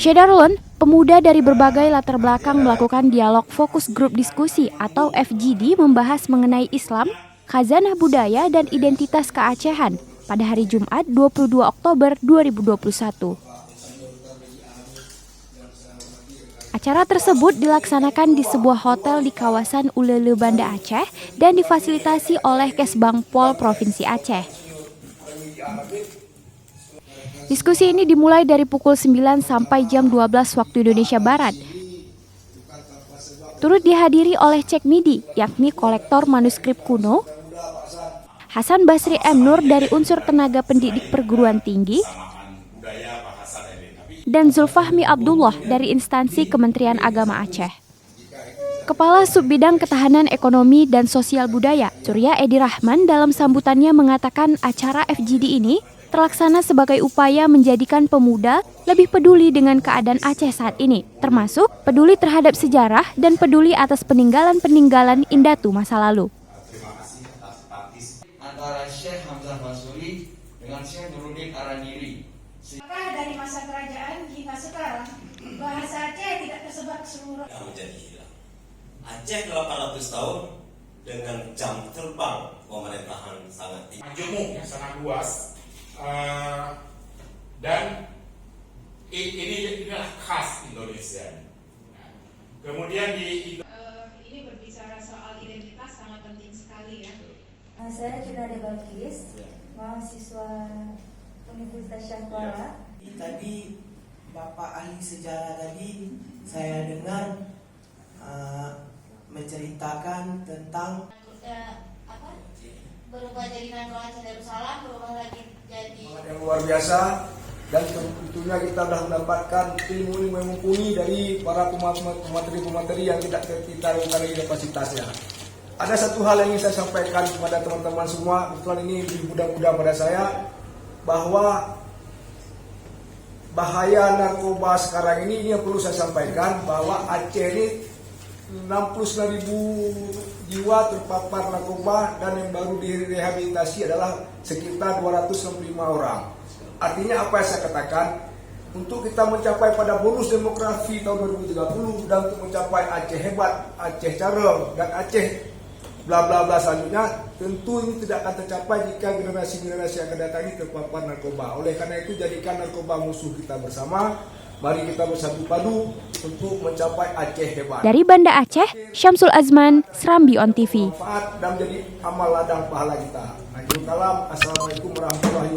Syederlun, pemuda dari berbagai latar belakang melakukan dialog fokus grup diskusi atau FGD membahas mengenai Islam, khazanah budaya dan identitas keacehan pada hari Jumat 22 Oktober 2021. Acara tersebut dilaksanakan di sebuah hotel di kawasan Ulele, Banda Aceh dan difasilitasi oleh Kesbangpol Provinsi Aceh. Diskusi ini dimulai dari pukul 9 sampai jam 12 waktu Indonesia Barat. Turut dihadiri oleh Cek Midi, yakni kolektor manuskrip kuno, Hasan Basri M. Nur dari unsur tenaga pendidik perguruan tinggi, dan Zulfahmi Abdullah dari instansi Kementerian Agama Aceh. Kepala Subbidang Ketahanan Ekonomi dan Sosial Budaya, Surya Edi Rahman dalam sambutannya mengatakan acara FGD ini terlaksana sebagai upaya menjadikan pemuda lebih peduli dengan keadaan Aceh saat ini, termasuk peduli terhadap sejarah dan peduli atas peninggalan-peninggalan Indatu masa lalu. Antara Syekh Hamzah Basuri dengan Syekh Nuruddin Araniri. Maka dari masa kerajaan hingga sekarang, bahasa Aceh tidak tersebar ke seluruh yang menjadi hilang. Aceh 800 tahun dengan jam terbang pemerintahan sangat tinggi. Majemuk yang sangat luas dan inilah khas Indonesia. Kemudian ini berbicara soal identitas sangat penting sekali ya. Saya Junade Balkis, mahasiswa Universitas Syahkuala. Tadi Bapak ahli sejarah tadi saya dengar menceritakan tentang berubah jadi Nagro Aceh Darussalam, berubah lagi jadi yang luar biasa, dan tentunya kita sudah mendapatkan ilmu yang mumpuni dari para pemateri yang tidak kita lakukan lagi kapasitasnya. Ada satu hal yang ingin saya sampaikan kepada teman-teman semua, kebetulan ini mudah-mudah pada saya, bahwa bahaya narkoba sekarang ini yang perlu saya sampaikan, bahwa Aceh ini 69.000 jiwa terpapar narkoba dan yang baru direhabilitasi adalah sekitar 265 orang. Artinya apa yang saya katakan, untuk kita mencapai pada bonus demografi tahun 2030 dan untuk mencapai Aceh hebat, Aceh Carem dan Aceh bla bla bla selanjutnya, tentu ini tidak akan tercapai jika generasi-generasi yang akan datang ini terpapar narkoba. Oleh karena itu, jadikan narkoba musuh kita bersama. Mari kita bersatu padu untuk mencapai Aceh hebat. Dari Banda Aceh, Syamsul Azman, Serambi On TV. Manfaat dan menjadi amal ladang pahala kita. Akhirul kalam, Assalamualaikum warahmatullahi wabarakatuh.